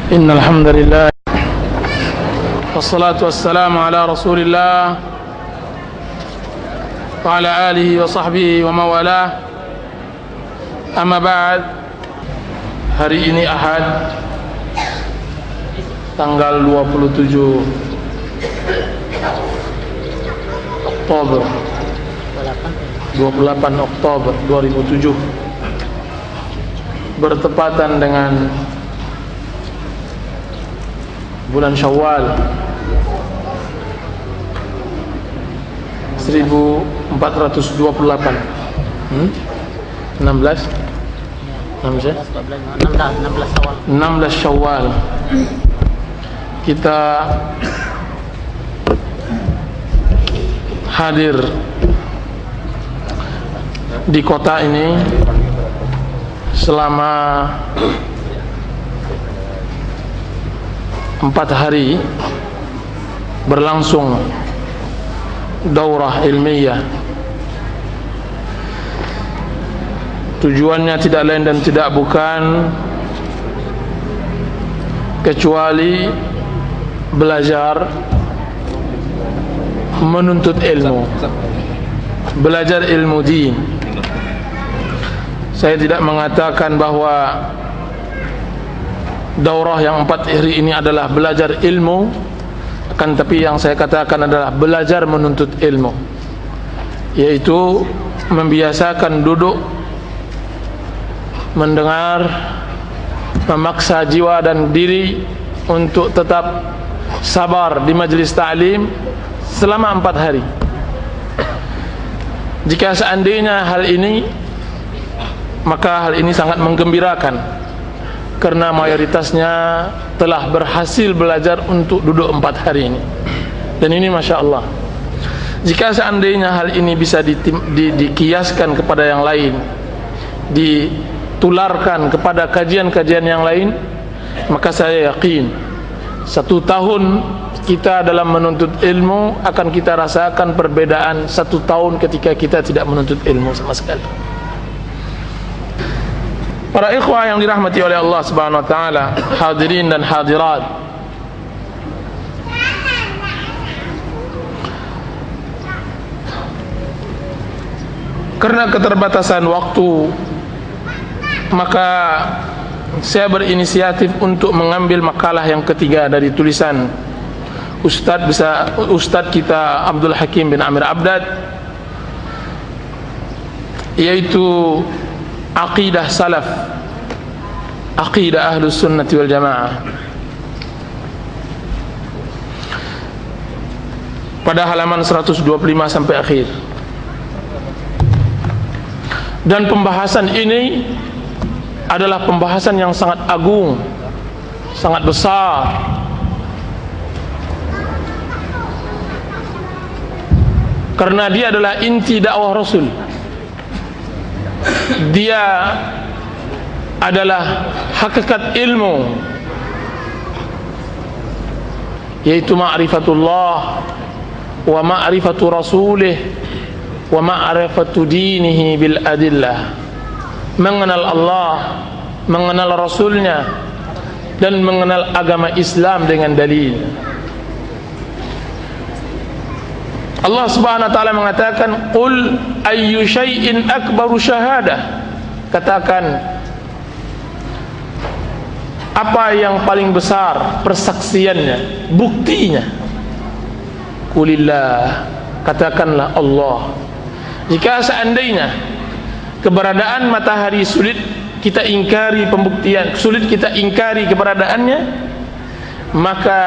إن الحمد لله والصلاة والسلام على رسول الله وعلى آله وصحبه وموالاه. Amma ba'd. Hari ini Ahad tanggal 27 Oktober 28 Oktober 2007 bertepatan dengan bulan Syawal 1428 16 Syawal kita hadir di kota ini selama 4 hari berlangsung daurah ilmiah. Tujuannya tidak lain dan tidak bukan kecuali belajar menuntut ilmu, belajar ilmu din. Saya tidak mengatakan bahwa daurah yang 4 hari ini adalah belajar ilmu, akan tapi yang saya katakan adalah belajar menuntut ilmu, yaitu membiasakan duduk mendengar, memaksa jiwa dan diri untuk tetap sabar di majlis ta'lim selama 4 hari. Jika seandainya hal ini, maka hal ini sangat menggembirakan, karena mayoritasnya telah berhasil belajar untuk duduk 4 hari ini. Dan ini Masya Allah. Jika seandainya hal ini bisa dikiaskan kepada yang lain, ditularkan kepada kajian-kajian yang lain, maka saya yakin 1 tahun kita dalam menuntut ilmu akan kita rasakan perbedaan 1 tahun ketika kita tidak menuntut ilmu sama sekali. Para ikhwah yang dirahmati oleh Allah Subhanahu wa taala, hadirin dan hadirat, karena keterbatasan waktu, maka saya berinisiatif untuk mengambil makalah yang ketiga dari tulisan Ustadz kita Abdul Hakim bin Amir Abdad, yaitu Aqidah Salaf, Aqidah Ahlus Sunnati wal Jamaah, pada halaman 125 sampai akhir. Dan pembahasan ini adalah pembahasan yang sangat agung, sangat besar, karena dia adalah inti dakwah Rasul. Dia adalah hakikat ilmu, yaitu ma'rifatullah wa ma'rifatu rasulih wa ma'rifatu dinihi bil adillah. Mengenal Allah, mengenal Rasulnya, dan mengenal agama Islam dengan dalil. Allah Subhanahu wa taala mengatakan, "Qul ayyu syai'in akbaru syahadah." Katakan, apa yang paling besar persaksiannya, buktinya? Qulillah, katakanlah Allah. Jika seandainya keberadaan matahari sulit kita ingkari pembuktian, sulit kita ingkari keberadaannya, maka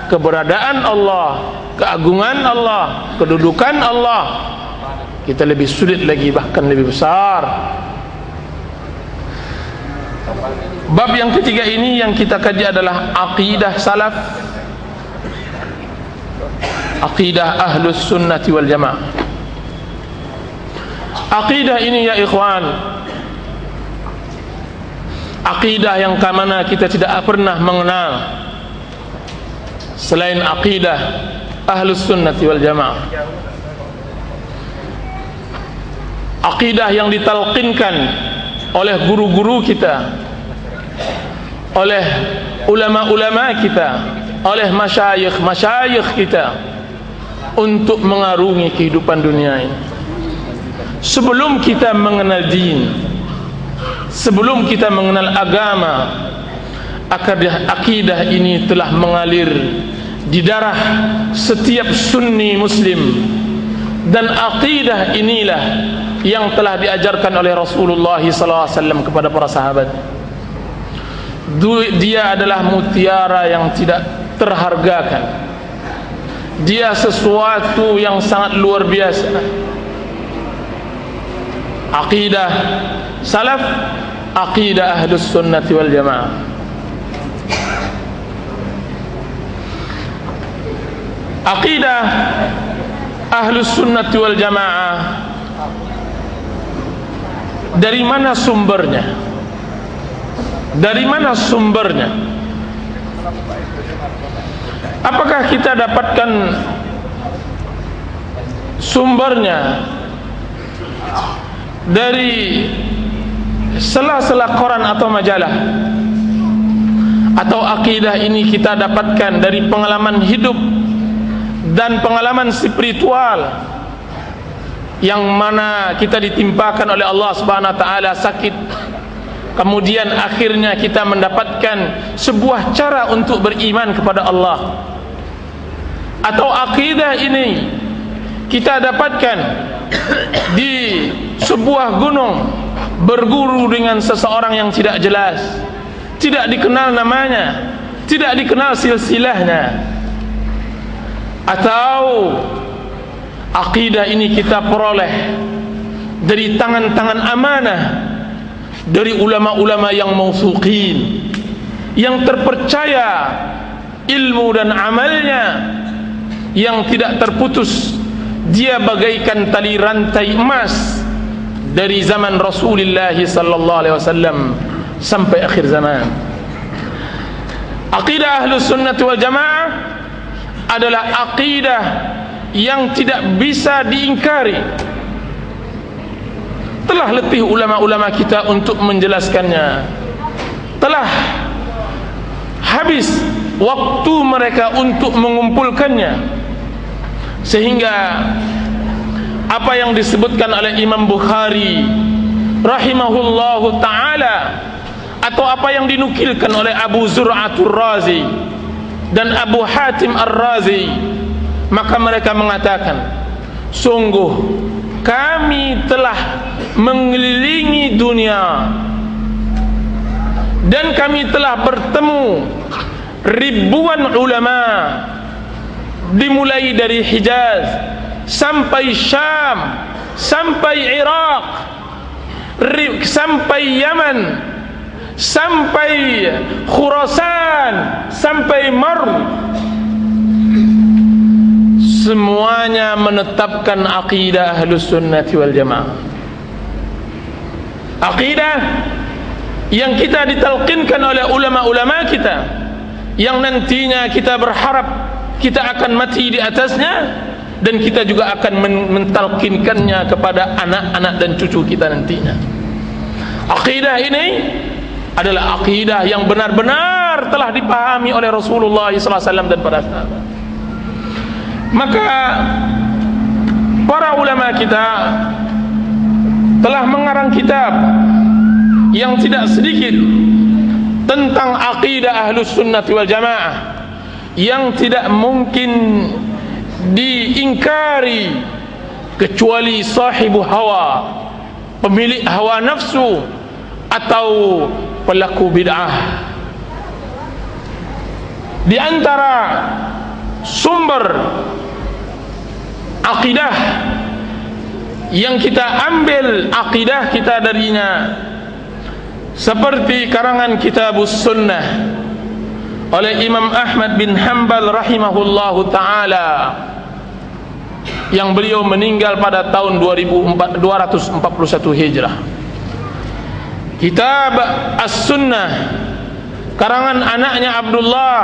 keberadaan Allah, keagungan Allah, kedudukan Allah kita lebih sulit lagi, bahkan lebih besar. Bab yang ketiga ini yang kita kaji adalah aqidah salaf, aqidah Ahlus Sunnati wal Jamaah. Aqidah ini ya ikhwan, aqidah yang kamana kita tidak pernah mengenal selain aqidah Ahlus Sunnati wal Jamaah. Aqidah yang ditalqinkan oleh guru-guru kita, oleh ulama-ulama kita, oleh masyayikh kita untuk mengarungi kehidupan dunia ini. Sebelum kita mengenal din, sebelum kita mengenal agama, akidah ini telah mengalir di darah setiap sunni muslim, dan akidah inilah yang telah diajarkan oleh Rasulullah SAW kepada para sahabat. Dia adalah mutiara yang tidak terhargakan. Dia sesuatu yang sangat luar biasa. Aqidah salaf, aqidah ahlus sunnati wal jamaah. Aqidah ahlus sunnati wal jamaah, dari mana sumbernya? Dari mana sumbernya? Apakah kita dapatkan sumbernya dari sela-sela koran atau majalah? Atau akidah ini kita dapatkan dari pengalaman hidup dan pengalaman spiritual yang mana kita ditimpakan oleh Allah Subhanahu wa taala sakit, kemudian akhirnya kita mendapatkan sebuah cara untuk beriman kepada Allah? Atau akidah ini kita dapatkan di sebuah gunung, berguru dengan seseorang yang tidak jelas, tidak dikenal namanya, tidak dikenal silsilahnya? Atau akidah ini kita peroleh dari tangan-tangan amanah, dari ulama-ulama yang mausuqin, yang terpercaya ilmu dan amalnya, yang tidak terputus. Dia bagaikan tali rantai emas dari zaman Rasulullah sallallahu alaihi wasallam sampai akhir zaman. Aqidah Ahlus Sunnah wal Jamaah adalah aqidah yang tidak bisa diingkari. Telah letih ulama-ulama kita untuk menjelaskannya, telah habis waktu mereka untuk mengumpulkannya, sehingga apa yang disebutkan oleh Imam Bukhari rahimahullahu ta'ala, atau apa yang dinukilkan oleh Abu Zur'atul Razi dan Abu Hatim Ar-Razi, maka mereka mengatakan, sungguh kami telah mengelilingi dunia dan kami telah bertemu ribuan ulama, dimulai dari Hijaz sampai Syam, sampai Iraq, sampai Yaman, sampai Khurasan, sampai Mar. Semuanya menetapkan aqidah Ahlus Sunnah wal Jamaah. Aqidah yang kita ditalqinkan oleh ulama-ulama kita, yang nantinya kita berharap kita akan mati di atasnya, dan kita juga akan mentalkinkannya kepada anak-anak dan cucu kita nantinya. Aqidah ini adalah aqidah yang benar-benar telah dipahami oleh Rasulullah SAW dan para sahabat. Maka para ulama kita telah mengarang kitab yang tidak sedikit tentang aqidah Ahlus Sunnah wal Jamaah, yang tidak mungkin diingkari kecuali sahibu hawa, pemilik hawa nafsu, atau pelaku bid'ah. Di antara sumber akidah yang kita ambil akidah kita darinya, seperti karangan Kitabus Sunnah oleh Imam Ahmad bin Hanbal rahimahullahu ta'ala, yang beliau meninggal pada tahun 241 Hijrah. Kitab As-Sunnah karangan anaknya Abdullah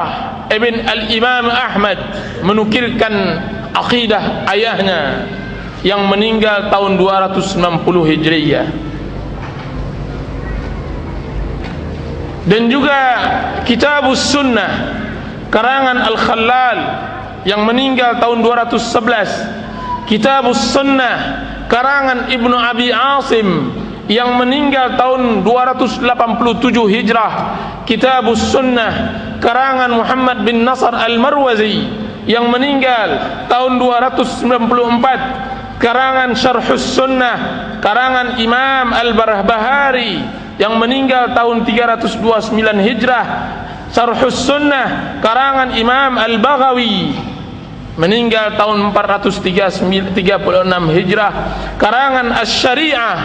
ibn Al-Imam Ahmad menukilkan akidah ayahnya yang meninggal tahun 260 Hijriyah. Dan juga Kitabus Sunnah karangan Al-Khallal yang meninggal tahun 211, Kitabus Sunnah karangan Ibnu Abi Asim yang meninggal tahun 287 Hijrah, Kitabus Sunnah karangan Muhammad bin Nasr Al-Marwazi yang meninggal tahun 294, karangan Syarhus Sunnah karangan Imam Al-Barbahari yang meninggal tahun 329 Hijrah, Syarhus Sunnah karangan Imam Al-Baghawi meninggal tahun 436 Hijrah, karangan Asy-Syari'ah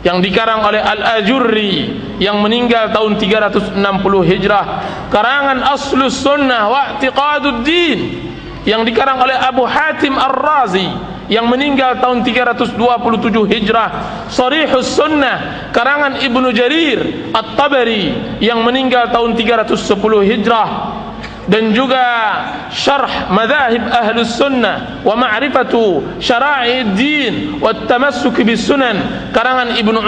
yang dikarang oleh Al-Ajurri yang meninggal tahun 360 Hijrah, karangan Aslus Sunnah wa I'tiqaduddin yang dikarang oleh Abu Hatim Ar-Razi yang meninggal tahun 327 Hijrah, Sharihus Sunnah karangan Ibnu Jarir At-Tabari yang meninggal tahun 310 Hijrah, dan juga Syarh Madzahib Ahlus Sunnah wa Ma'rifatu Syara'i'id-Din wa Tamassuk bis Sunan karangan Ibnu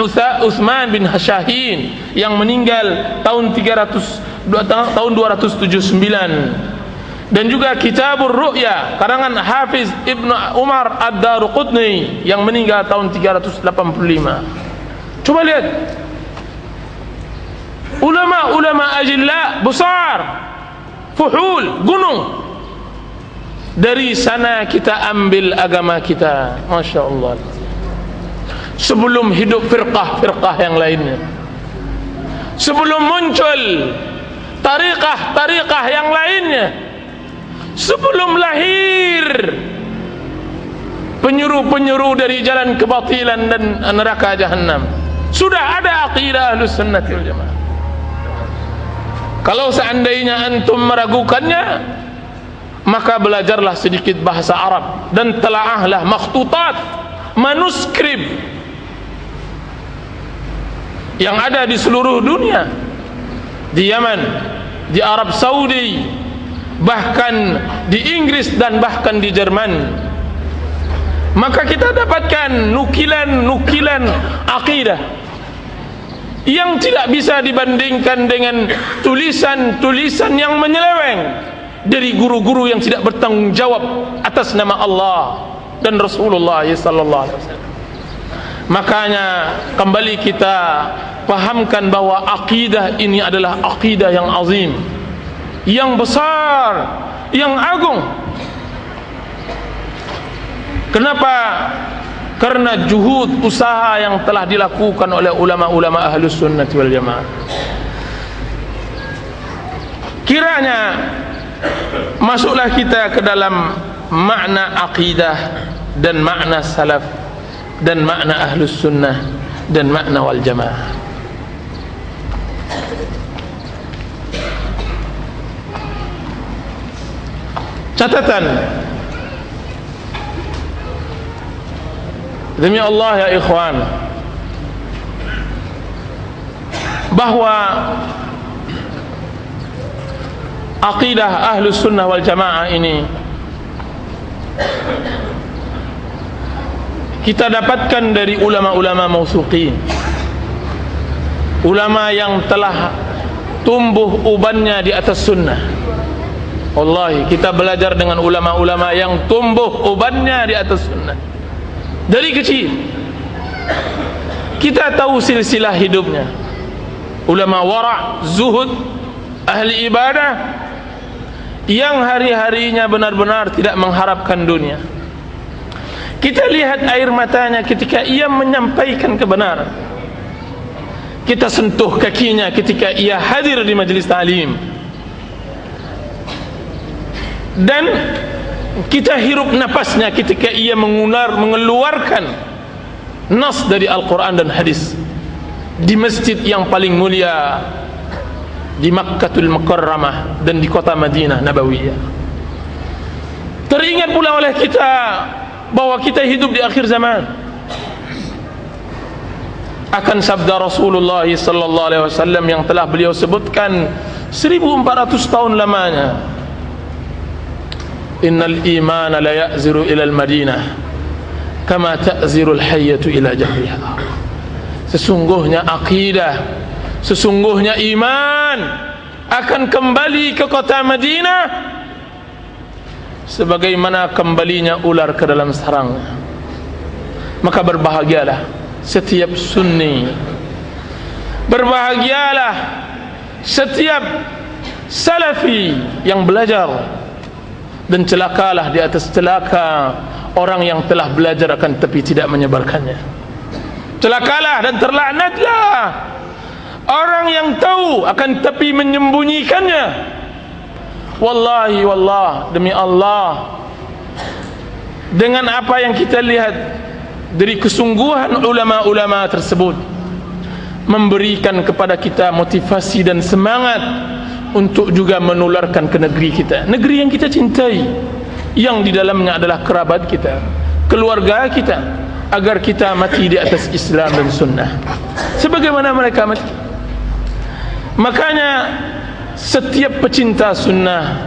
Utsman bin Hasyahin yang meninggal tahun 279, dan juga Kitabur Ru'ya karangan Hafiz Ibnu Umar Ad-Daruqutni yang meninggal tahun 385. Coba lihat ulama-ulama ajilla besar, fuhul, gunung. Dari sana kita ambil agama kita, Masya Allah. Sebelum hidup firqah-firqah yang lainnya, sebelum muncul tariqah-tariqah yang lainnya, sebelum lahir penyuruh-penyuruh dari jalan kebatilan dan neraka jahanam, sudah ada aqidah Ahlus Sunnah wal Jamaah. Kalau seandainya antum meragukannya, maka belajarlah sedikit bahasa Arab dan telaahlah makhtutat, manuskrip yang ada di seluruh dunia, di Yaman, di Arab Saudi, bahkan di Inggris dan bahkan di Jerman. Maka kita dapatkan nukilan-nukilan akidah yang tidak bisa dibandingkan dengan tulisan-tulisan yang menyeleweng dari guru-guru yang tidak bertanggung jawab atas nama Allah dan Rasulullah sallallahu alaihi wasallam. Makanya kembali kita pahamkan bahwa akidah ini adalah akidah yang azim, yang besar, yang agung. Kenapa? Karena juhud, usaha yang telah dilakukan oleh ulama-ulama Ahlus Sunnah wal Jamaah. Kiranya masuklah kita ke dalam makna akidah dan makna salaf dan makna Ahlus Sunnah dan makna wal Jamaah. Catatan demi Allah ya ikhwan, bahwa aqidah Ahlus Sunnah wal Jamaah ini kita dapatkan dari ulama-ulama mausuqin, ulama yang telah tumbuh ubannya di atas sunnah. Wallahi kita belajar dengan ulama-ulama yang tumbuh ubannya di atas sunnah dari kecil. Kita tahu silsilah hidupnya, ulama wara', zuhud, ahli ibadah yang hari-harinya benar-benar tidak mengharapkan dunia. Kita lihat air matanya ketika ia menyampaikan kebenaran, kita sentuh kakinya ketika ia hadir di majlis ta'lim, dan kita hirup napasnya ketika ia mengeluarkan nas dari Al-Quran dan hadis di masjid yang paling mulia di Makkatul Mukarramah dan di kota Madinah Nabawiyah. Teringat pula oleh kita bahwa kita hidup di akhir zaman. Akan sabda Rasulullah sallallahu alaihi wasallam yang telah beliau sebutkan 1400 tahun lamanya, innal imana la ya'ziru ila al-Madinah kama ta'ziru al-hayyatu ila jahriha. Sesungguhnya akidah, sesungguhnya iman akan kembali ke kota Madinah sebagaimana kembalinya ular ke dalam sarangnya. Maka berbahagialah setiap sunni, berbahagialah setiap salafi yang belajar, dan celakalah di atas celaka orang yang telah belajar akan tapi tidak menyebarkannya. Celakalah dan terlaknatlah orang yang tahu akan tapi menyembunyikannya. Wallahi wallah, demi Allah, dengan apa yang kita lihat dari kesungguhan ulama-ulama tersebut memberikan kepada kita motivasi dan semangat untuk juga menularkan ke negeri kita, negeri yang kita cintai, yang di dalamnya adalah kerabat kita, keluarga kita, agar kita mati di atas Islam dan sunnah sebagaimana mereka mati. Makanya setiap pecinta sunnah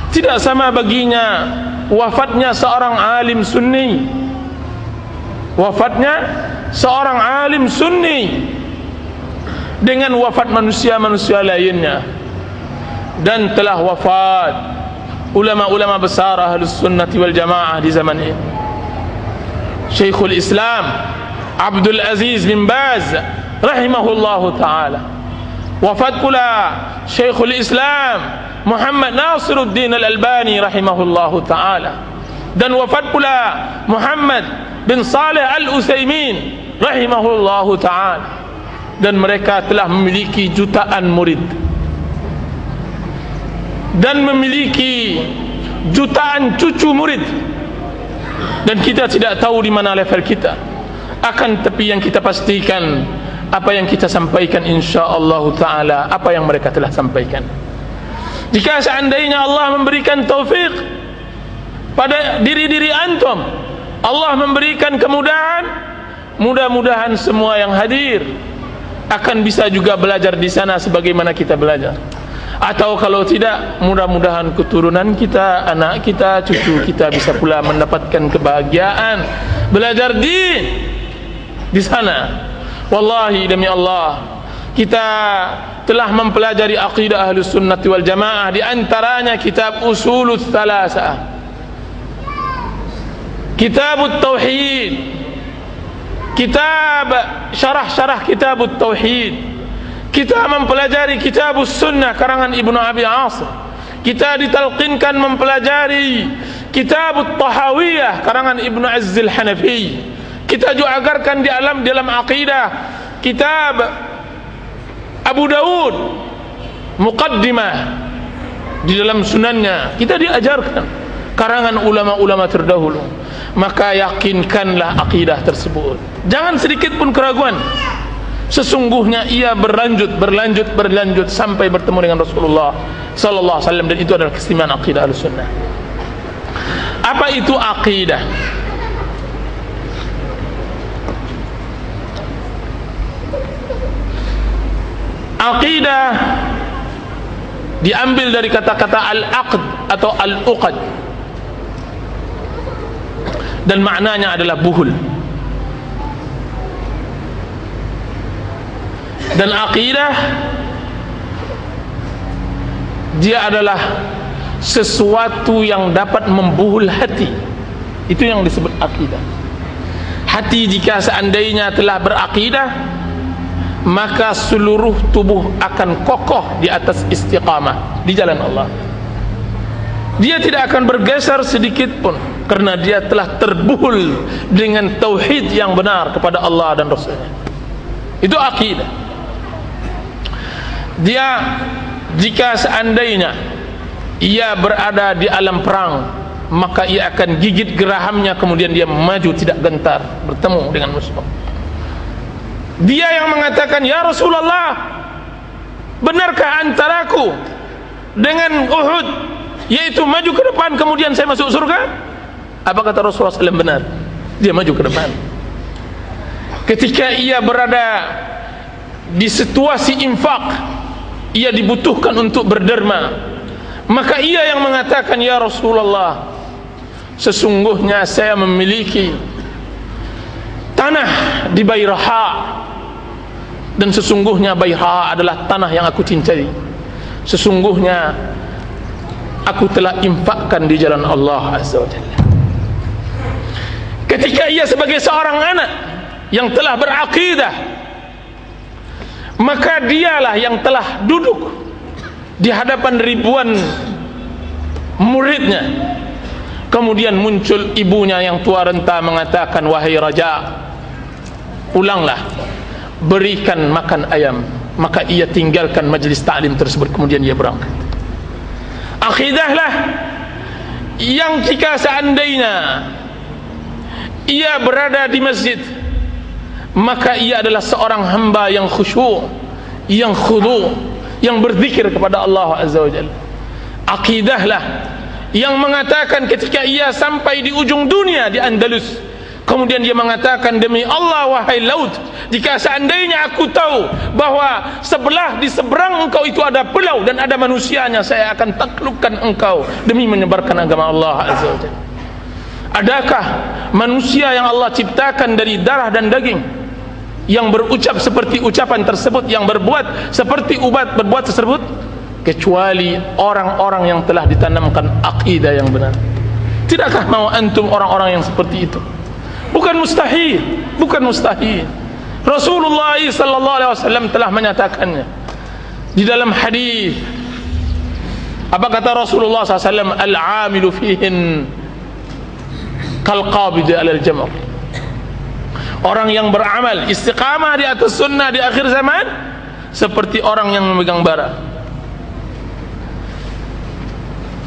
tidak sama baginya wafatnya seorang alim sunni, wafatnya seorang alim sunni dengan wafat manusia-manusia lainnya. Dan telah wafat ulama-ulama besar Ahlus Sunnati wal Jamaah di zaman ini. Syekhul Islam Abdul Aziz bin Baz rahimahullahu ta'ala. Wafat pula Syekhul Islam Muhammad Nasiruddin Al-Albani rahimahullahu ta'ala. Dan wafat pula Muhammad bin Saleh Al-Utsaimin rahimahullahu ta'ala. Dan mereka telah memiliki jutaan murid dan memiliki jutaan cucu murid, dan kita tidak tahu di mana level kita. Akan tapi yang kita pastikan, apa yang kita sampaikan insyaallah taala apa yang mereka telah sampaikan. Jika seandainya Allah memberikan taufik pada diri-diri antum, Allah memberikan kemudahan, mudah-mudahan semua yang hadir akan bisa juga belajar di sana sebagaimana kita belajar. Atau kalau tidak, mudah-mudahan keturunan kita, anak kita, cucu kita bisa pula mendapatkan kebahagiaan belajar di sana. Wallahi demi Allah, kita telah mempelajari aqidah Ahlus Sunnati wal Jamaah, di antaranya kitab Usulul Thalatha, Kitabut Tauhid, kitab syarah-syarah Kitabut Tauhid. Kita mempelajari Kitabus Sunnah karangan Ibnu Abi Asim. Kita ditalqinkan mempelajari Kitabut Tahawiyah karangan Ibnu Azzil Hanafi. Kita juga agarkan di dalam aqidah kitab Abu Dawud Muqaddimah, di dalam sunannya kita diajarkan karangan ulama-ulama terdahulu. Maka yakinkanlah aqidah tersebut, jangan sedikit pun keraguan. Sesungguhnya ia berlanjut sampai bertemu dengan Rasulullah sallallahu alaihi wasallam, dan itu adalah keistimewaan aqidah Ahlussunnah. Apa itu aqidah? Aqidah diambil dari kata-kata al-aqd atau al-uqad, dan maknanya adalah buhul. Dan aqidah dia adalah sesuatu yang dapat membuhul hati. Itu yang disebut aqidah. Hati jika seandainya telah beraqidah, maka seluruh tubuh akan kokoh di atas istiqamah di jalan Allah. Dia tidak akan bergeser sedikit pun, karena dia telah terbuhul dengan tauhid yang benar kepada Allah dan Rasulnya. Itu aqidah. Dia jika seandainya ia berada di alam perang, maka ia akan gigit gerahamnya, kemudian dia maju tidak gentar bertemu dengan musuh. Dia yang mengatakan, ya Rasulullah, benarkah antaraku dengan Uhud, yaitu maju ke depan kemudian saya masuk surga? Apa kata Rasulullah SAW? Benar, dia maju ke depan. Ketika ia berada di situasi infak, ia dibutuhkan untuk berderma, maka ia yang mengatakan, ya Rasulullah, sesungguhnya saya memiliki tanah di Bayraha, Dan sesungguhnya Bayha adalah tanah yang aku cintai. Sesungguhnya aku telah infakkan di jalan Allah Azza wa Jalla. Ketika ia sebagai seorang anak yang telah berakidah, maka dialah yang telah duduk di hadapan ribuan muridnya. Kemudian muncul ibunya yang tua renta mengatakan, wahai raja, pulanglah, berikan makan ayam. Maka ia tinggalkan majlis ta'lim tersebut, kemudian ia berangkat. Akidahlah yang jika seandainya ia berada di masjid, maka ia adalah seorang hamba yang khusyuk, yang khudu', yang berzikir kepada Allah Azza wa Jalla. Akidahlah yang mengatakan ketika ia sampai di ujung dunia di Andalus, kemudian dia mengatakan, demi Allah wahai laut, jika seandainya aku tahu bahwa di seberang engkau itu ada pulau dan ada manusianya, saya akan taklukkan engkau demi menyebarkan agama Allah Azza wa Jalla. Adakah manusia yang Allah ciptakan dari darah dan daging yang berucap seperti ucapan tersebut, yang berbuat seperti berbuat tersebut, kecuali orang-orang yang telah ditanamkan akidah yang benar? Tidakkah mau antum orang-orang yang seperti itu? Bukan mustahil, bukan mustahil. Rasulullah sallallahu alaihi wasallam telah menyatakannya di dalam hadis. Apa kata Rasulullah sallallahu alaihi wasallam? Al-'amilu fihin kal-qabid 'alal jamr. Orang yang beramal istiqamah di atas sunnah di akhir zaman seperti orang yang memegang bara.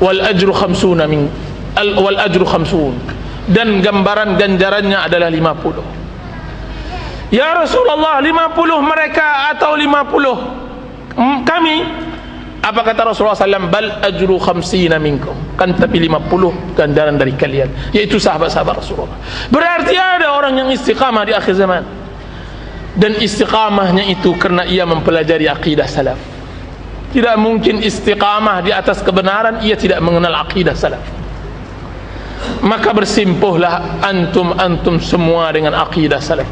Wal ajru 50 dan gambaran ganjarannya adalah 50. Ya Rasulullah, 50 mereka atau 50 kami? Apa kata Rasulullah SAW? Bal ajru 50 minkum, kan tapi 50 ganjaran dari kalian, yaitu sahabat-sahabat Rasulullah. Berarti ada orang yang istiqamah di akhir zaman, dan istiqamahnya itu karena ia mempelajari akidah salaf. Tidak mungkin istiqamah di atas kebenaran ia tidak mengenal akidah salaf. Maka bersimpuhlah antum semua dengan akidah salaf.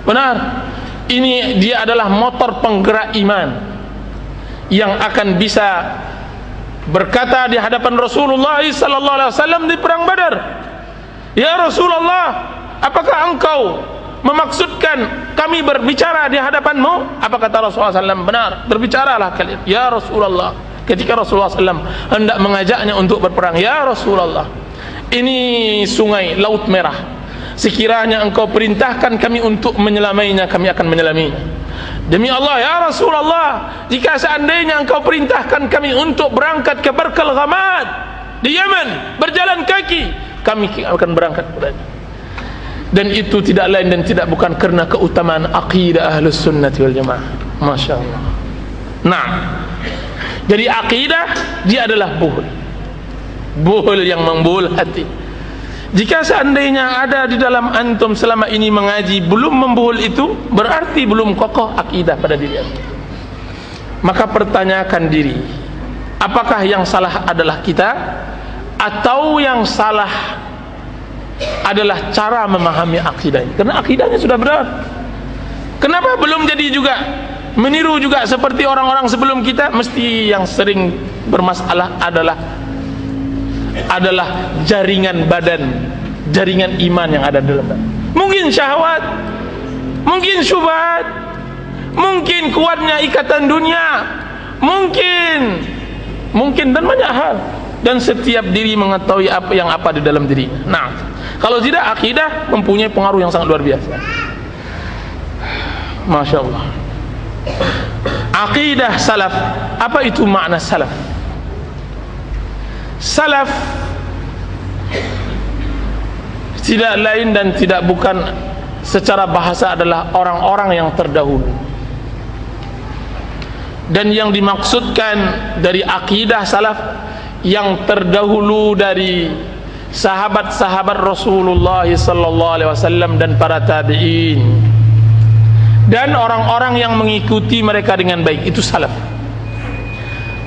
Benar, ini dia adalah motor penggerak iman yang akan bisa berkata di hadapan Rasulullah sallallahu alaihi wasallam di perang Badar, ya Rasulullah, apakah engkau memaksudkan kami berbicara di hadapanmu? Apa kata Rasulullah SAW? Benar, berbicaralah kalian ya Rasulullah. Ketika Rasulullah SAW hendak mengajaknya untuk berperang, ya Rasulullah, ini sungai Laut Merah, sekiranya engkau perintahkan kami untuk menyelamainya, kami akan menyelaminya. Demi Allah ya Rasulullah, jika seandainya engkau perintahkan kami untuk berangkat ke Barkal Ghamad di Yaman, berjalan kaki, kami akan berangkat padanya. Dan itu tidak lain dan tidak bukan karena keutamaan akidah Ahlus Sunnati wal Jamaah. Masya Allah. Nah, jadi akidah dia adalah buhul yang membuhul hati. Jika seandainya ada di dalam antum selama ini mengaji belum membuhul itu, berarti belum kokoh akidah pada diri antum. Maka pertanyakan diri, apakah yang salah adalah kita, atau yang salah adalah cara memahami akidah? Karena akidahnya sudah benar. Kenapa belum jadi juga meniru juga seperti orang-orang sebelum kita? Mesti yang sering bermasalah adalah jaringan badan, jaringan iman yang ada dalam badan. Mungkin syahwat, mungkin syubhat, mungkin kuatnya ikatan dunia, mungkin dan banyak hal. Dan setiap diri mengetahui apa di dalam diri. Nah, kalau tidak, akidah mempunyai pengaruh yang sangat luar biasa. Masya Allah. Akidah salaf. Apa itu makna salaf? Salaf tidak lain dan tidak bukan secara bahasa adalah orang-orang yang terdahulu. Dan yang dimaksudkan dari akidah salaf, yang terdahulu dari sahabat-sahabat Rasulullah sallallahu alaihi wasallam dan para tabi'in dan orang-orang yang mengikuti mereka dengan baik, itu salaf.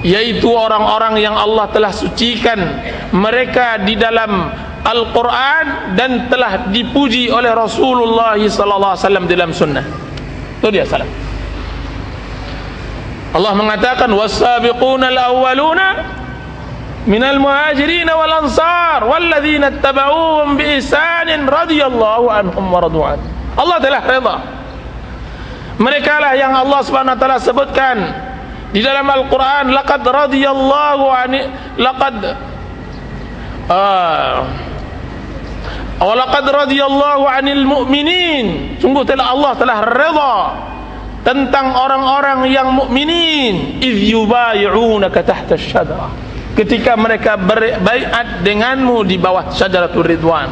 Yaitu orang-orang yang Allah telah sucikan mereka di dalam Al-Quran dan telah dipuji oleh Rasulullah sallallahu alaihi wasallam dalam sunnah. Itu dia salaf. Allah mengatakan was-sabiquna al-awwaluna minal muhajirin wal ansar walladzina ittaba'uuhum bi ihsanin radhiyallahu anhum wa radu an. Allah telah redha. Mereka lah yang Allah Subhanahu wa taala sebutkan di dalam Al-Qur'an, laqad radhiyallahu ani laqad radhiyallahu 'anil mu'minin. Sungguh telah Allah telah redha tentang orang-orang yang mukminin, idh yubay'unaka tahta asy-syajarah, ketika mereka berbaiat denganmu di bawah syajaratul ridwan.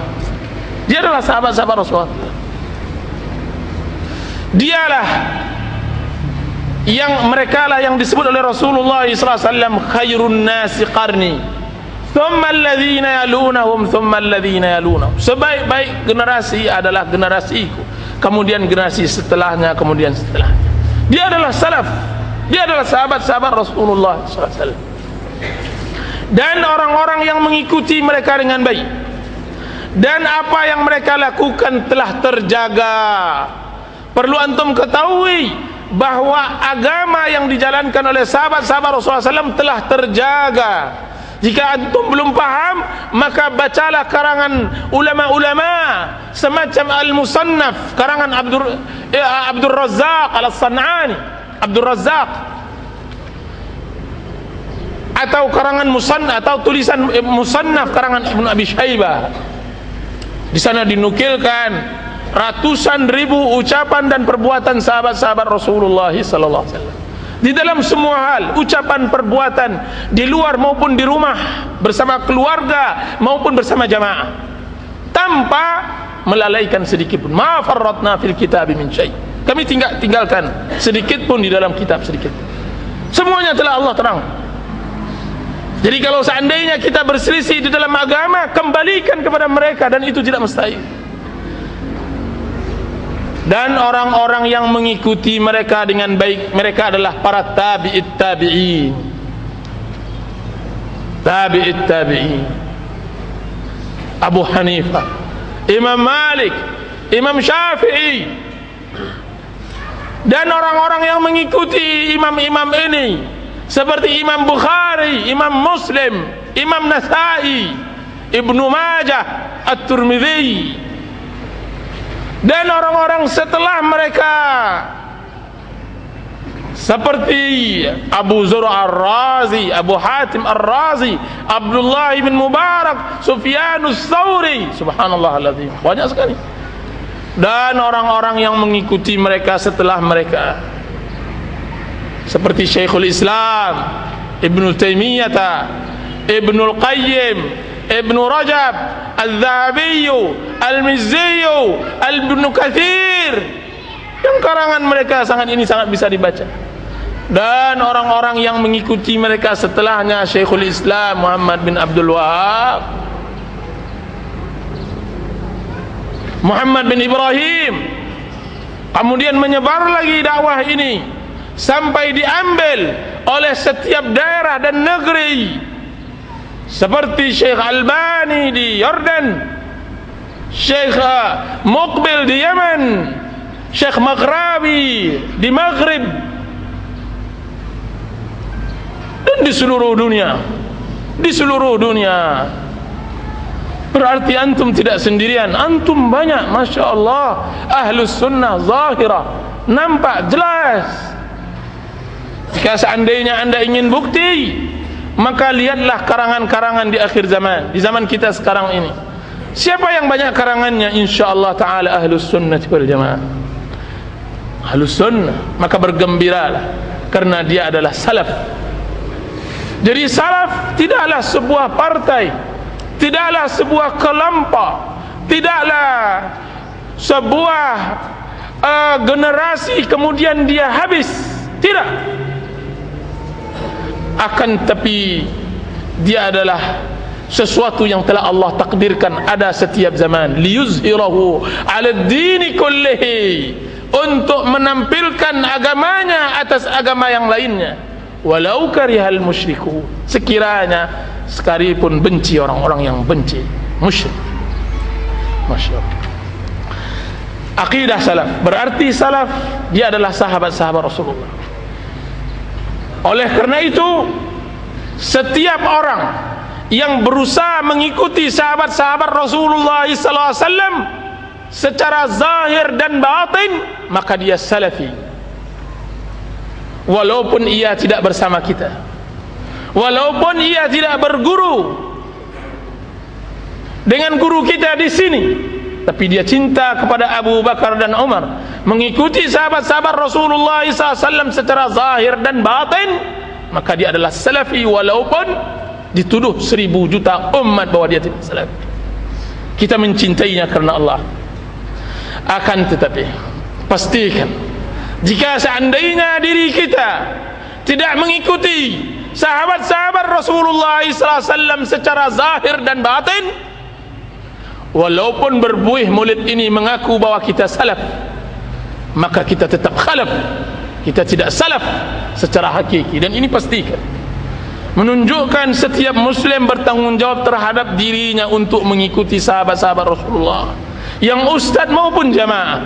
Dia adalah sahabat-sahabat Rasulullah. Dialah yang mereka lah yang disebut oleh Rasulullah sallallahu alaihi wasallam khairun nasi qarni thumma alladhina yalunahum thumma alladhina yalunahum. Sebaik-baik generasi adalah generasiku, kemudian generasi setelahnya, kemudian setelahnya. Dia adalah salaf, dia adalah sahabat-sahabat Rasulullah SAW. Dan orang-orang yang mengikuti mereka dengan baik, dan apa yang mereka lakukan telah terjaga. Perlu antum ketahui bahwa agama yang dijalankan oleh sahabat-sahabat Rasulullah SAW telah terjaga. Jika antum belum paham, maka bacalah karangan ulama-ulama semacam Al-Musannaf karangan Abdul Razzaq Al-San'ani, Abdul Razzaq, atau karangan Musannaf atau tulisan Musannaf karangan Ibnu Abi Syaibah. Di sana dinukilkan ratusan ribu ucapan dan perbuatan sahabat-sahabat Rasulullah sallallahu alaihi wasallam. Di dalam semua hal, ucapan, perbuatan, di luar maupun di rumah, bersama keluarga maupun bersama jamaah, tanpa melalaikan sedikit pun. Ma farratna fil kitab min syai'. Kami tinggalkan sedikit pun di dalam kitab, sedikit. Semuanya telah Allah terang. Jadi kalau seandainya kita berselisih di dalam agama, kembalikan kepada mereka, dan itu tidak mustahil. Dan orang-orang yang mengikuti mereka dengan baik, mereka adalah para tabi'it tabi'in. Tabi'it tabi'in. Abu Hanifah, Imam Malik, Imam Syafi'i, dan orang-orang yang mengikuti imam-imam ini seperti Imam Bukhari, Imam Muslim, Imam Nasai, Ibnu Majah, At-Tirmidzi, dan orang-orang setelah mereka seperti Abu Zur'a Ar-Razi, Abu Hatim Ar-Razi, Abdullah bin Mubarak, Sufyanus Tsauri, subhanallahal-azim, banyak sekali. Dan orang-orang yang mengikuti mereka setelah mereka seperti Syekhul Islam Ibnu Taimiyah, Ibnul Qayyim, Ibnu Rajab, Al-Zahabi, Al-Mizzi, Al-Ibnu Katsir, yang karangan mereka sangat bisa dibaca. Dan orang-orang yang mengikuti mereka setelahnya, Syekhul Islam Muhammad bin Abdul Wahab, Muhammad bin Ibrahim. Kemudian menyebar lagi dakwah ini sampai diambil oleh setiap daerah dan negeri, seperti Syekh Albani di Yordan, Syekh Muqbil di Yaman, Syekh Maghrabi di Maghrib, dan di seluruh dunia. Di seluruh dunia. Berarti antum tidak sendirian, antum banyak, Masya Allah. Ahlus sunnah zahirah, nampak jelas. Jika seandainya anda ingin bukti, maka lihatlah karangan-karangan di akhir zaman, di zaman kita sekarang ini. Siapa yang banyak karangannya? InsyaAllah ta'ala Ahlus Sunnah wal Jamaah, Ahlus Sunnah. Maka bergembiralah, karena dia adalah salaf. Jadi salaf tidaklah sebuah partai, tidaklah sebuah kelompok, tidaklah sebuah generasi kemudian dia habis. Tidak. Akan tapi dia adalah sesuatu yang telah Allah takdirkan ada setiap zaman, liyuzhirahu 'ala ad-dini kullihi, untuk menampilkan agamanya atas agama yang lainnya, walau karihal musyriku, sekiranya sekalipun benci orang-orang yang benci, musyrik. Masya Allah. Aqidah salaf berarti salaf dia adalah sahabat-sahabat Rasulullah. Oleh karena itu, setiap orang yang berusaha mengikuti sahabat-sahabat Rasulullah SAW secara zahir dan batin, maka dia salafi, walaupun ia tidak bersama kita, walaupun ia tidak berguru dengan guru kita di sini, tapi dia cinta kepada Abu Bakar dan Umar, mengikuti sahabat-sahabat Rasulullah SAW secara zahir dan batin, maka dia adalah salafi, walaupun dituduh 1000 juta umat bahwa dia tidak salafi. Kita mencintainya karena Allah. Akan tetapi, pastikan jika seandainya diri kita tidak mengikuti sahabat-sahabat Rasulullah SAW secara zahir dan batin, walaupun berbuih mulut ini mengaku bahwa kita salaf, maka kita tetap khalaf, kita tidak salaf secara hakiki. Dan ini pastikan menunjukkan setiap muslim bertanggungjawab terhadap dirinya untuk mengikuti sahabat-sahabat Rasulullah, yang ustaz maupun jamaah,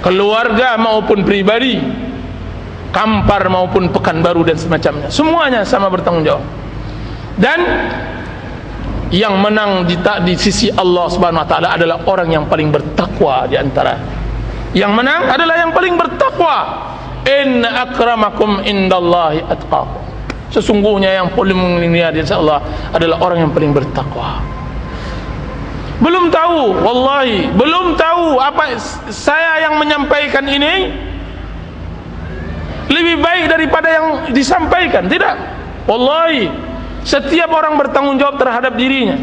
keluarga maupun pribadi, Kampar maupun Pekanbaru dan semacamnya, semuanya sama bertanggungjawab. Dan yang menang di sisi Allah Subhanahu wa taala adalah orang yang paling bertakwa di antara. Yang menang adalah yang paling bertakwa. Inna akramakum indallahi atqakum. Sesungguhnya yang paling mulia di sisi Allah adalah orang yang paling bertakwa. Belum tahu, wallahi, belum tahu apa saya yang menyampaikan ini lebih baik daripada yang disampaikan. Tidak, wallahi, setiap orang bertanggung jawab terhadap dirinya.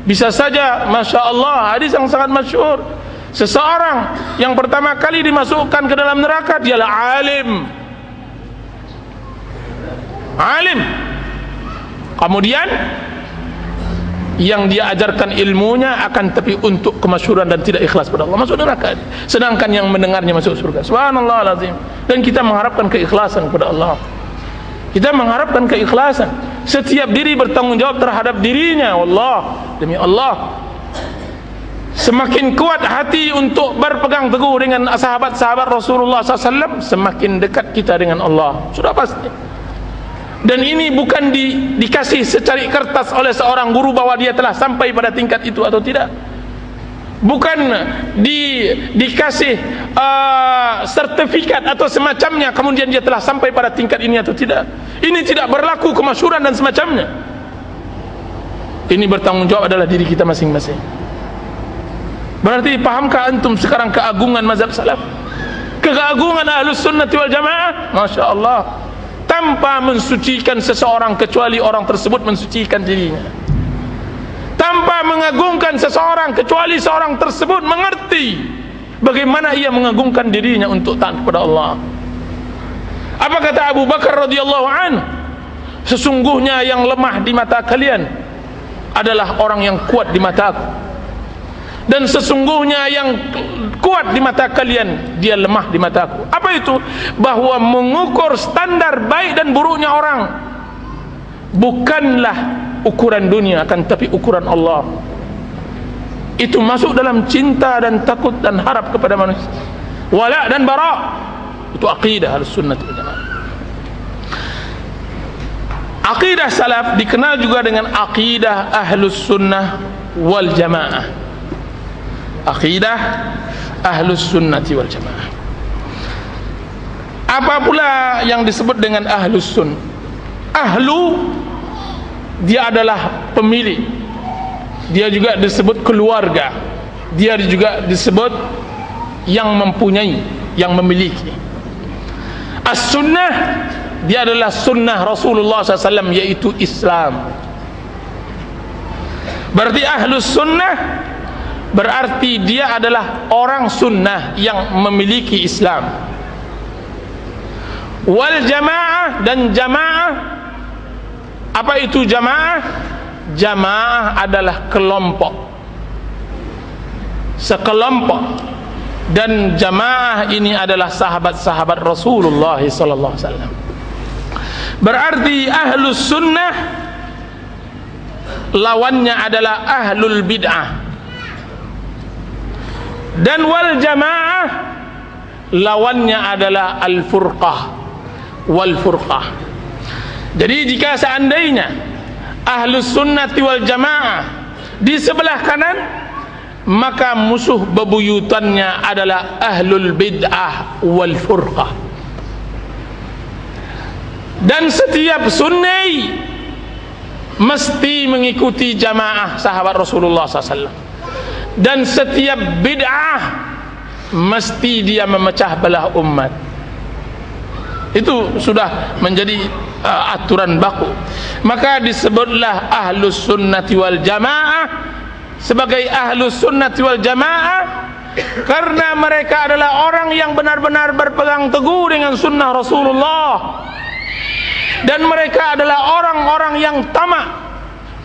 Bisa saja, Masya Allah, hadis yang sangat masyhur, seseorang yang pertama kali dimasukkan ke dalam neraka dialah alim. Alim. Kemudian yang dia ajarkan ilmunya akan tapi untuk kemasyhuran dan tidak ikhlas pada Allah, masuk neraka. Sedangkan yang mendengarnya masuk surga. Subhanallahal azim. Dan kita mengharapkan keikhlasan kepada Allah. Kita mengharapkan keikhlasan. Setiap diri bertanggung jawab terhadap dirinya. Allah, demi Allah, semakin kuat hati untuk berpegang teguh dengan sahabat-sahabat Rasulullah SAW, semakin dekat kita dengan Allah. Sudah pasti. Dan ini bukan dikasih secari kertas oleh seorang guru bahwa dia telah sampai pada tingkat itu atau tidak. Bukan dikasih sertifikat atau semacamnya kemudian dia telah sampai pada tingkat ini atau tidak. Ini tidak berlaku kemasyhuran dan semacamnya. Ini bertanggung jawab adalah diri kita masing-masing. Berarti pahamkah antum sekarang keagungan mazhab salaf, keagungan ahlus sunnati wal jamaah? Masya Allah. Tanpa mensucikan seseorang kecuali orang tersebut mensucikan dirinya, tanpa mengagungkan seseorang kecuali seorang tersebut mengerti bagaimana ia mengagungkan dirinya untuk taat kepada Allah. Apa kata Abu Bakar radhiyallahu anhu? Sesungguhnya yang lemah di mata kalian adalah orang yang kuat di mataku, dan sesungguhnya yang kuat di mata kalian dia lemah di mataku. Apa itu? Bahwa mengukur standar baik dan buruknya orang bukanlah ukuran dunia, akan tapi ukuran Allah. Itu masuk dalam cinta dan takut dan harap kepada manusia, wala dan bara. Itu akidah Ahlussunnah wal Jamaah. Akidah salaf dikenal juga dengan akidah Ahlussunnah wal Jamaah. Akidah Ahlus Sunnati wal Jamaah. Apa pula yang disebut dengan Ahlus Sunnah? Ahlu, dia adalah pemilik, dia juga disebut keluarga, dia juga disebut yang mempunyai, yang memiliki. As-Sunnah, dia adalah sunnah Rasulullah SAW, yaitu Islam. Berarti Ahlus Sunnah berarti dia adalah orang sunnah yang memiliki Islam. Wal jamaah, dan jamaah, apa itu jamaah? Jamaah adalah kelompok, sekelompok, dan jamaah ini adalah sahabat-sahabat Rasulullah SAW. Berarti Ahlus Sunnah lawannya adalah Ahlul Bid'ah. Dan wal jamaah lawannya adalah al-furqah wal furqah. Jadi jika seandainya ahlus sunnati wal jamaah di sebelah kanan, maka musuh bebuyutannya adalah ahlul bid'ah wal furqah. Dan setiap sunni mesti mengikuti jamaah sahabat Rasulullah SAW, dan setiap bid'ah mesti dia memecah belah umat. Itu sudah menjadi aturan baku. Maka disebutlah ahlus sunnati wal jamaah sebagai ahlus sunnati wal jamaah karena mereka adalah orang yang benar-benar berpegang teguh dengan sunnah Rasulullah, dan mereka adalah orang-orang yang tamak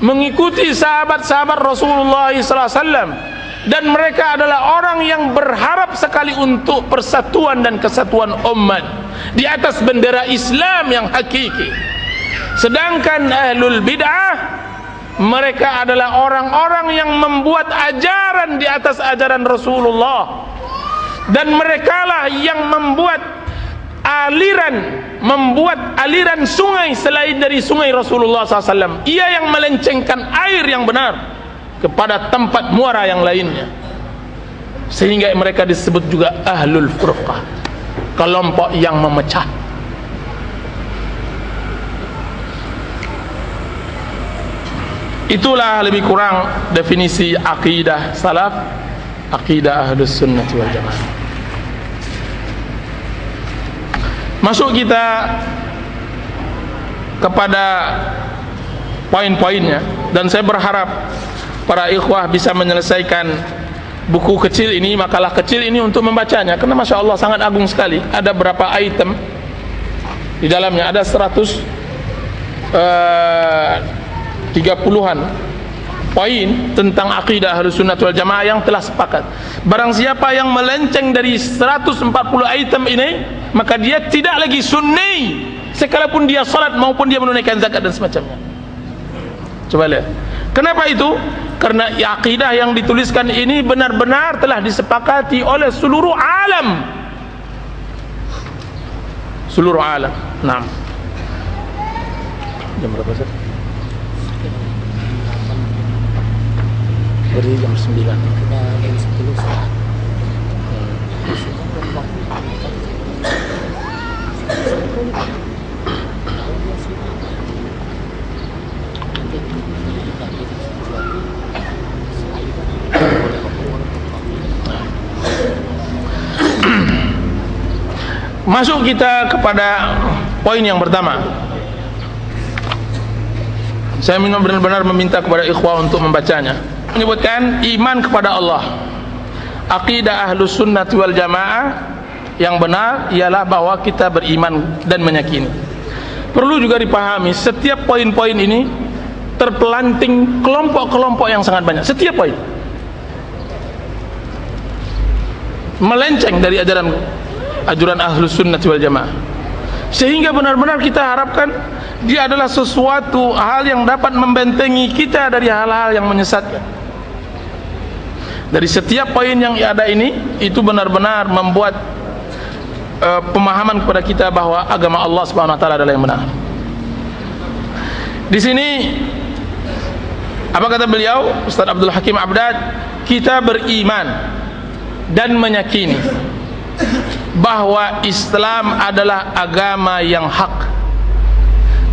mengikuti sahabat-sahabat Rasulullah SAW, dan mereka adalah orang yang berharap sekali untuk persatuan dan kesatuan umat di atas bendera Islam yang hakiki. Sedangkan ahlul bid'ah, mereka adalah orang-orang yang membuat ajaran di atas ajaran Rasulullah, dan merekalah yang membuat aliran sungai selain dari sungai Rasulullah SAW. Ia yang melencengkan air yang benar kepada tempat muara yang lainnya, sehingga mereka disebut juga ahlul furqah, kelompok yang memecah. Itulah lebih kurang definisi akidah salaf, akidah ahlus sunnah wal jamaah. Masuk kita kepada poin-poinnya, dan saya berharap para ikhwah bisa menyelesaikan buku kecil ini, makalah kecil ini untuk membacanya, karena Masya Allah sangat agung sekali. Ada berapa item di dalamnya, ada 130-an poin tentang akidah Ahlus Sunnah wal Jamaah yang telah sepakat. Barang siapa yang melenceng dari 140 item ini, maka dia tidak lagi sunni, sekalipun dia salat maupun dia menunaikan zakat dan semacamnya. Coba lihat. Kenapa itu? Karena akidah yang dituliskan ini benar-benar telah disepakati oleh seluruh alam. Seluruh alam. Nah. Jam berapa sih? Dari jam 9. Jam 10. Masuk kita kepada poin yang pertama. Saya benar-benar meminta kepada ikhwah untuk membacanya. Menyebutkan iman kepada Allah. Aqidah Ahlus Sunnah wal Jamaah yang benar ialah bahwa kita beriman dan meyakini. Perlu juga dipahami, setiap poin-poin ini terpelanting kelompok-kelompok yang sangat banyak. Setiap poin melenceng dari ajaran Ahlus Sunnah wal Jamaah, sehingga benar-benar kita harapkan dia adalah sesuatu hal yang dapat membentengi kita dari hal-hal yang menyesatkan. Dari setiap poin yang ada ini, itu benar-benar membuat pemahaman kepada kita bahwa agama Allah Subhanahu wa taala adalah yang benar. Di sini apa kata beliau, Ustaz Abdul Hakim Abdad? Kita beriman dan meyakini bahwa Islam adalah agama yang hak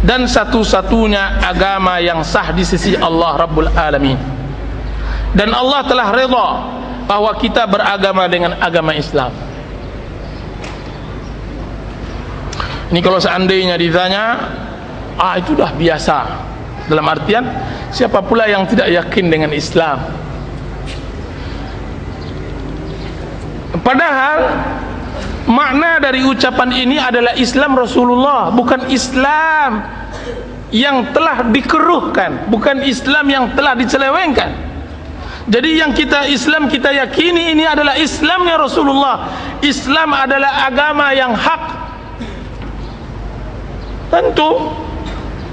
dan satu-satunya agama yang sah di sisi Allah Rabbul Alamin, dan Allah telah redha bahwa kita beragama dengan agama Islam. Ini kalau seandainya ditanya, itu dah biasa, dalam artian siapa pula yang tidak yakin dengan Islam? Padahal makna dari ucapan ini adalah Islam Rasulullah, bukan Islam yang telah dikeruhkan, bukan Islam yang telah dicelewengkan. Jadi yang Islam kita yakini ini adalah Islamnya Rasulullah. Islam adalah agama yang hak. Tentu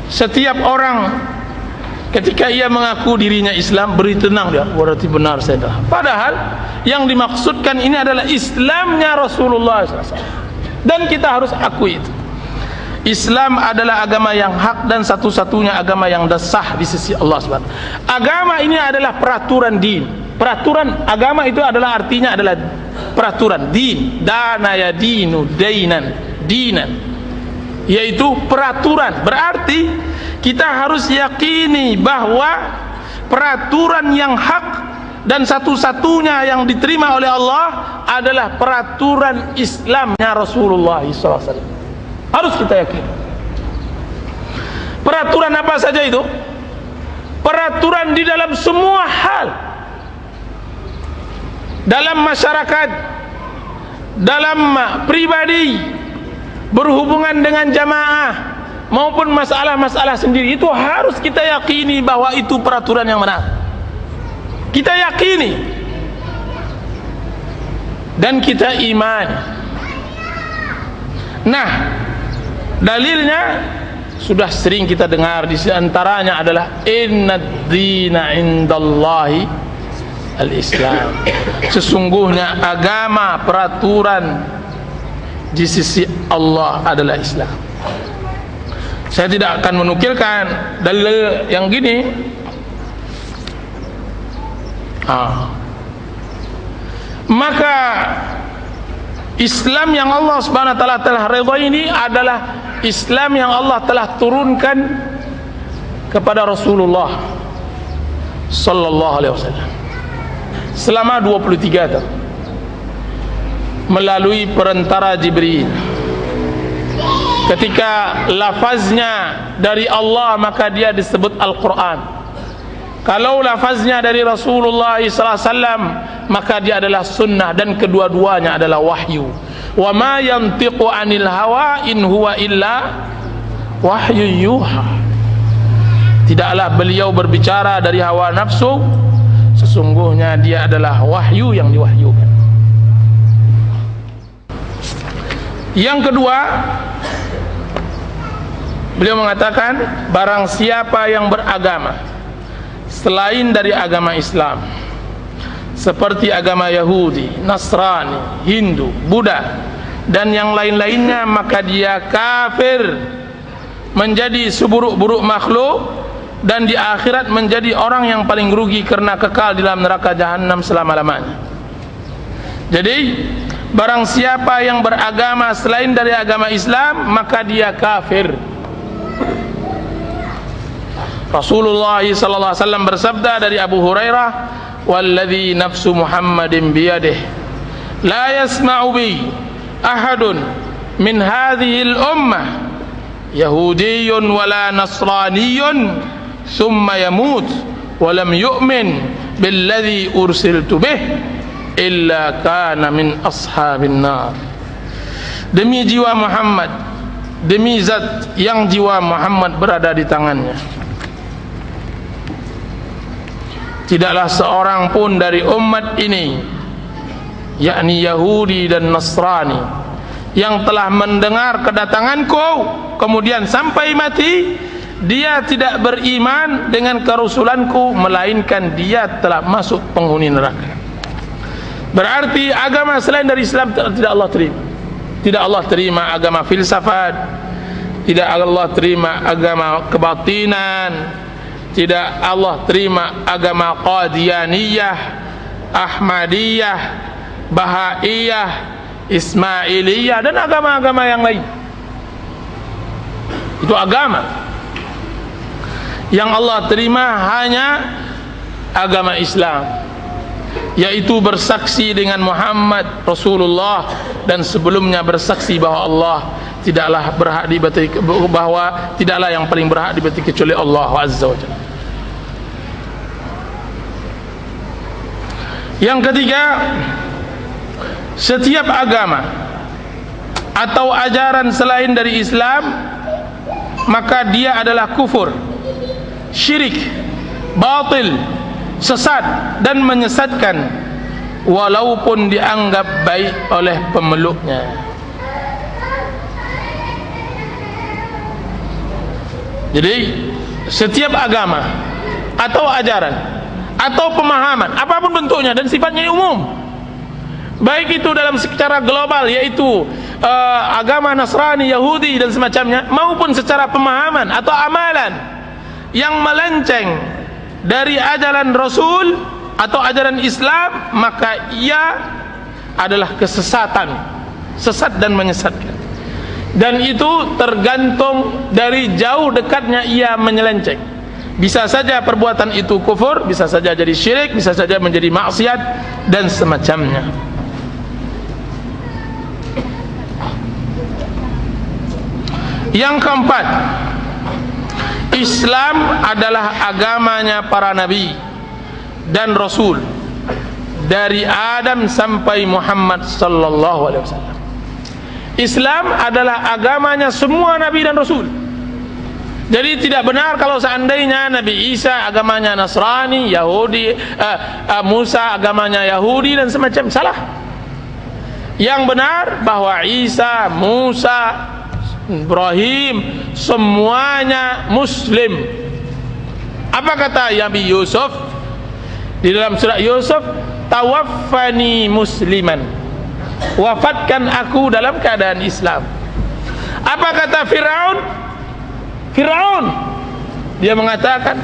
setiap orang ketika ia mengaku dirinya Islam, beri tenang dia, berarti benar saya dah. Padahal yang dimaksudkan ini adalah Islamnya Rasulullah SAW, dan kita harus akui itu. Islam adalah agama yang hak dan satu-satunya agama yang sah di sisi Allah SWT. Agama ini adalah peraturan din. Peraturan agama itu adalah artinya adalah peraturan din. Dana ya dinu dainan dinan, yaitu peraturan. Berarti kita harus yakini bahwa peraturan yang hak dan satu-satunya yang diterima oleh Allah adalah peraturan Islamnya Rasulullah SAW. Harus kita yakin. Peraturan apa saja itu? Peraturan di dalam semua hal, dalam masyarakat, dalam pribadi, berhubungan dengan jamaah, maupun masalah-masalah sendiri. Itu harus kita yakini bahwa itu peraturan yang benar. Kita yakini dan kita imani. Nah, dalilnya sudah sering kita dengar, di antaranya adalah innad dina indallahi al-Islam. Sesungguhnya agama, peraturan di sisi Allah adalah Islam. Saya tidak akan menukilkan dalil yang gini. Maka Islam yang Allah Subhanahu wa taala telah redha ini adalah Islam yang Allah telah turunkan kepada Rasulullah sallallahu alaihi wasallam selama 23 tahun melalui perantara Jibril. Ketika lafaznya dari Allah, maka dia disebut Al-Quran. Kalau lafaznya dari Rasulullah SAW, maka dia adalah sunnah, dan kedua-duanya adalah wahyu. Wa ma yantiqu anil hawa in huwa illa wahyu yuha. Tidaklah beliau berbicara dari hawa nafsu, sesungguhnya dia adalah wahyu yang diwahyukan. Yang kedua, beliau mengatakan, barang siapa yang beragama selain dari agama Islam, seperti agama Yahudi, Nasrani, Hindu, Buddha, dan yang lain-lainnya, maka dia kafir, menjadi seburuk-buruk makhluk, dan di akhirat menjadi orang yang paling rugi karena kekal di dalam neraka jahanam selama-lamanya. Jadi, barang siapa yang beragama selain dari agama Islam, maka dia kafir. Rasulullah sallallahu alaihi wasallam bersabda dari Abu Hurairah, "Walladzi nafsu Muhammadin biyadihi, la yasma'u bi ahadun min hadhihi al-ummah yahudiyyun wala nasraniyyun thumma yamut wa lam yu'min billadzi ursiltu bih illa kana min ashabin nar." Demi jiwa Muhammad, demi zat yang jiwa Muhammad berada di tangannya, tidaklah seorang pun dari umat ini, yakni Yahudi dan Nasrani, yang telah mendengar kedatanganku kemudian sampai mati, dia tidak beriman dengan kerasulanku, melainkan dia telah masuk penghuni neraka. Berarti agama selain dari Islam tidak Allah terima. Tidak Allah terima agama filsafat, tidak Allah terima agama kebatinan, tidak Allah terima agama Qadianiyah, Ahmadiyah, Bahaiyah, Ismailiyah, dan agama-agama yang lain. Itu agama. Yang Allah terima hanya agama Islam, yaitu bersaksi dengan Muhammad Rasulullah, dan sebelumnya bersaksi bahwa Allah tidaklah berhak diibadati, bahwa tidaklah yang paling berhak diibadati kecuali Allah Azza wa Jalla. Yang ketiga, setiap agama atau ajaran selain dari Islam, maka dia adalah kufur, syirik, batil, sesat, dan menyesatkan, walaupun dianggap baik oleh pemeluknya. Jadi setiap agama atau ajaran atau pemahaman apapun bentuknya dan sifatnya umum, baik itu dalam secara global yaitu agama Nasrani, Yahudi dan semacamnya, maupun secara pemahaman atau amalan yang melenceng dari ajaran Rasul atau ajaran Islam, maka ia adalah kesesatan, sesat dan menyesatkan. Dan itu tergantung dari jauh dekatnya ia menyelenceng. Bisa saja perbuatan itu kufur, bisa saja jadi syirik, bisa saja menjadi maksiat dan semacamnya. Yang keempat, Islam adalah agamanya para nabi dan rasul dari Adam sampai Muhammad sallallahu alaihi wasallam. Islam adalah agamanya semua nabi dan rasul. Jadi tidak benar kalau seandainya Nabi Isa agamanya Nasrani, Yahudi, Musa agamanya Yahudi dan semacam. Salah. Yang benar bahwa Isa, Musa, Ibrahim semuanya Muslim. Apa kata Nabi Yusuf di dalam surah Yusuf? Tawaffani musliman, wafatkan aku dalam keadaan Islam. Apa kata Firaun? Firaun dia mengatakan,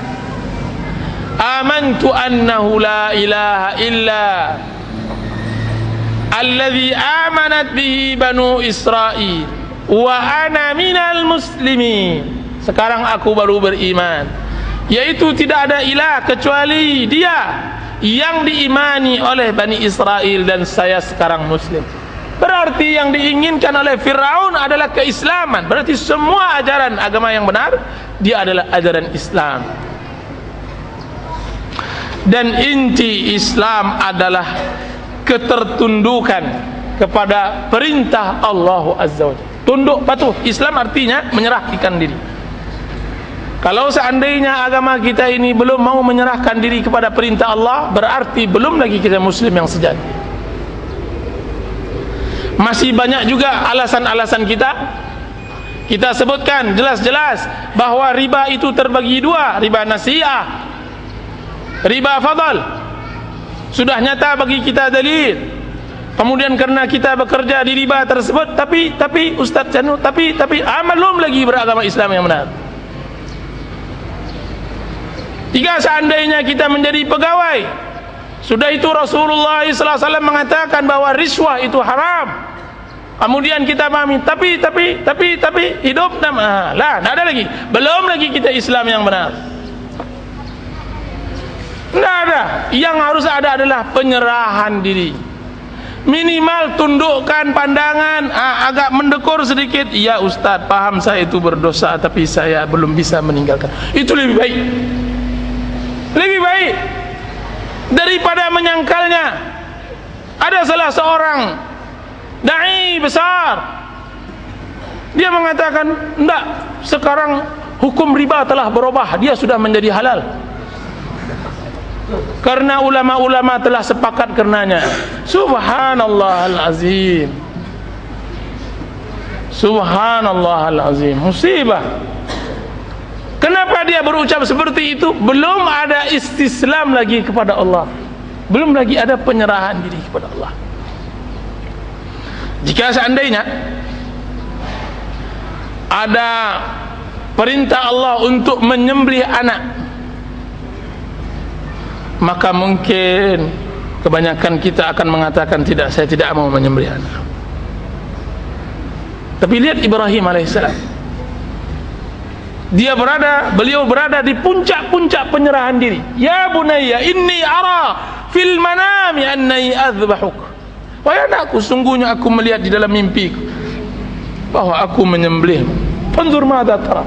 amantu annahu la ilaha illa alladhi amanat bihi banu Israel wa ana minal muslimin. Sekarang aku baru beriman, yaitu tidak ada ilah kecuali dia yang diimani oleh Bani Israel dan saya sekarang muslim. Berarti yang diinginkan oleh Firaun adalah keislaman. Berarti semua ajaran agama yang benar dia adalah ajaran Islam. Dan inti Islam adalah ketertundukan kepada perintah Allah Azza wa Jalla. Tunduk patuh. Islam artinya menyerahkan diri. Kalau seandainya agama kita ini belum mau menyerahkan diri kepada perintah Allah, berarti belum lagi kita muslim yang sejati. Masih banyak juga alasan-alasan kita. Kita sebutkan jelas-jelas bahwa riba itu terbagi dua, riba nasi'ah, riba fadl. Sudah nyata bagi kita dalil. Kemudian karena kita bekerja di riba tersebut, tapi Ustaz Janu, tapi belum lagi beragama Islam yang benar. Jika seandainya kita menjadi pegawai, sudah itu Rasulullah SAW mengatakan bahwa riswah itu haram. Kemudian kita pahami, tapi hidup lah, tidak ada lagi. Belum lagi kita Islam yang benar. Tidak ada. Yang harus ada adalah penyerahan diri. Minimal tundukkan pandangan, agak mendekur sedikit. Ya Ustaz, paham saya itu berdosa, tapi saya belum bisa meninggalkan. Itu lebih baik. Lebih baik daripada menyangkalnya. Ada salah seorang dai besar, dia mengatakan, enggak, sekarang hukum riba telah berubah, dia sudah menjadi halal karena ulama-ulama telah sepakat karenanya. Subhanallahal azim, subhanallahal azim. Musibah. Kenapa dia berucap seperti itu? Belum ada istislam lagi kepada Allah, belum lagi ada penyerahan diri kepada Allah. Jika seandainya ada perintah Allah untuk menyembelih anak, maka mungkin kebanyakan kita akan mengatakan, tidak, saya tidak mau menyembelih anak. Tapi lihat Ibrahim alaihissalam, beliau berada di puncak-puncak penyerahan diri. Ya bunayya inni ara fil manami annai azbahuk. Wahai anakku, sungguhnya aku melihat di dalam mimpiku bahwa aku menyembelihmu. Fanzur madza tara.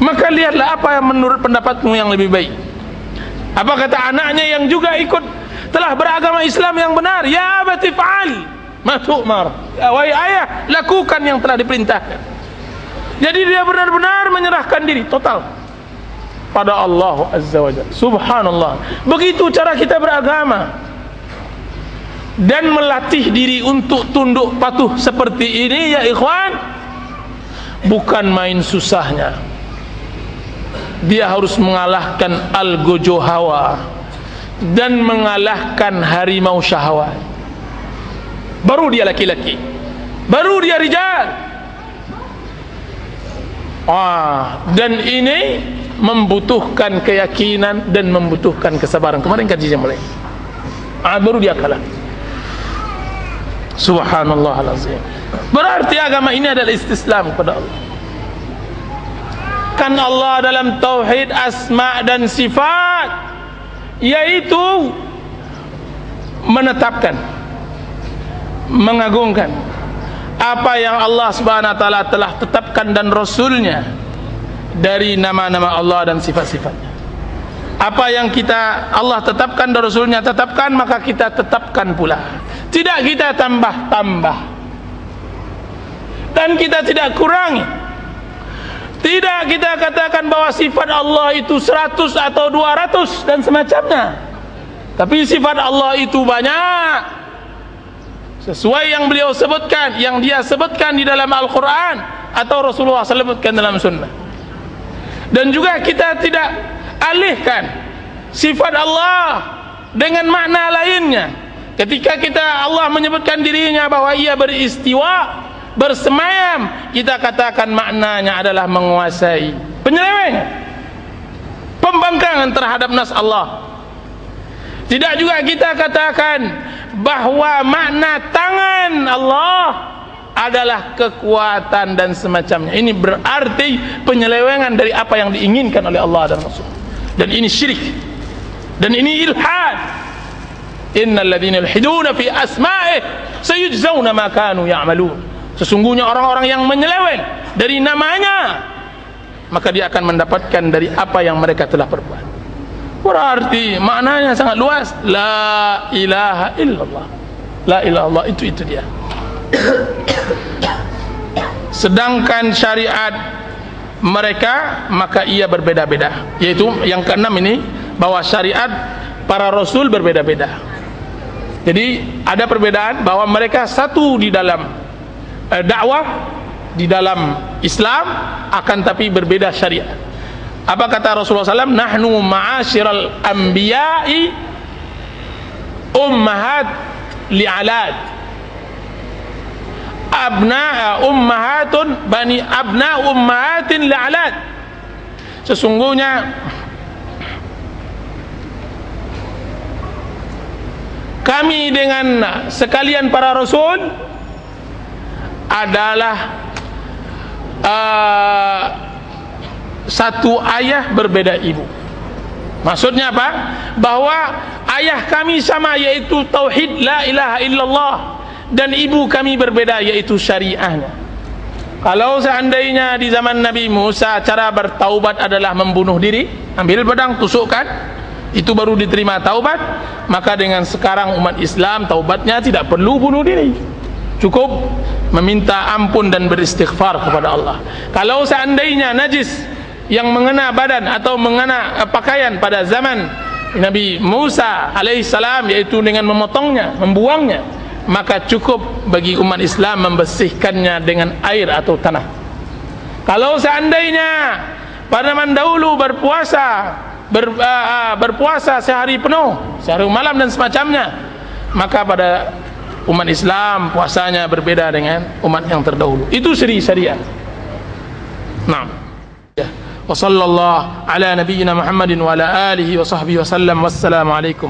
Maka lihatlah apa yang menurut pendapatmu yang lebih baik. Apa kata anaknya yang juga ikut telah beragama Islam yang benar? Ya abati fa'al ma tu'mar. Wahai ayah, lakukan yang telah diperintahkan. Jadi dia benar-benar menyerahkan diri total pada Allah Azza wa Jalla. Subhanallah. Begitu cara kita beragama. Dan melatih diri untuk tunduk patuh seperti ini, ya ikhwan, bukan main susahnya. dia harus mengalahkan al-gojo hawa dan mengalahkan harimau syahwat. Baru dia laki-laki, baru dia rijal. Dan ini membutuhkan keyakinan dan membutuhkan kesabaran. Kemarin kajian mulai, baru dia kalah. Subhanallah alazim. Berarti agama ini adalah istislam kepada Allah. Kan Allah dalam tauhid asma dan sifat, yaitu menetapkan, mengagungkan apa yang Allah Subhanahu wa taala telah tetapkan dan Rasulnya dari nama-nama Allah dan sifat-sifatnya. Apa yang Allah tetapkan dan Rasulnya tetapkan, maka kita tetapkan pula. Tidak kita tambah-tambah, dan kita tidak kurangi. Tidak kita katakan bahwa sifat Allah itu 100 atau 200 dan semacamnya. Tapi sifat Allah itu banyak, sesuai yang beliau sebutkan, yang dia sebutkan di dalam Al-Quran atau Rasulullah sebutkan dalam sunnah. Dan juga kita tidak alihkan sifat Allah dengan makna lainnya. Ketika Allah menyebutkan dirinya bahwa ia beristiwa, bersemayam, kita katakan maknanya adalah menguasai. Penyelewengan, pembangkangan terhadap nas Allah. Tidak juga kita katakan bahwa makna tangan Allah adalah kekuatan dan semacamnya. Ini berarti penyelewengan dari apa yang diinginkan oleh Allah dan Rasul. Dan ini syirik, dan ini ilhad. Innal ladzina yulhiduna fi asma'ih sayujzauna ma kanu ya'malun. Sesungguhnya orang-orang yang menyeleweng dari namanya, maka dia akan mendapatkan dari apa yang mereka telah perbuat. Berarti maknanya sangat luas. La ilaha illallah, la ilaha illallah, itu dia. Sedangkan syariat mereka, maka ia berbeda-beda. Yaitu yang keenam ini, bahwa syariat para rasul berbeda-beda. Jadi ada perbedaan, bahwa mereka satu di dalam dakwah, di dalam Islam, akan tapi berbeda syariat. Apa kata Rasulullah SAW? Nahnu ma'asyiral anbiya'i ummahat li'alad, abna'a ummahatun bani abna ummahatin li'alad. Sesungguhnya kami dengan sekalian para rasul adalah satu ayah berbeda ibu. Maksudnya apa? Bahwa ayah kami sama, yaitu tauhid la ilaha illallah, dan ibu kami berbeda, yaitu syariahnya. Kalau seandainya di zaman Nabi Musa cara bertaubat adalah membunuh diri, ambil pedang tusukkan, itu baru diterima taubat, maka dengan sekarang umat Islam taubatnya tidak perlu bunuh diri, cukup meminta ampun dan beristighfar kepada Allah. Kalau seandainya najis yang mengena badan atau mengena pakaian pada zaman Nabi Musa alaihissalam, yaitu dengan memotongnya, membuangnya, maka cukup bagi umat Islam membersihkannya dengan air atau tanah. Kalau seandainya pada zaman dahulu berpuasa sehari penuh, sehari malam dan semacamnya, maka pada umat Islam puasanya berbeda dengan umat yang terdahulu. Itu syariat. Naam. Wa sallallahu ala nabiyyina Muhammadin wa ala alihi wa sahbihi wa sallam. Wassalamu alaikum.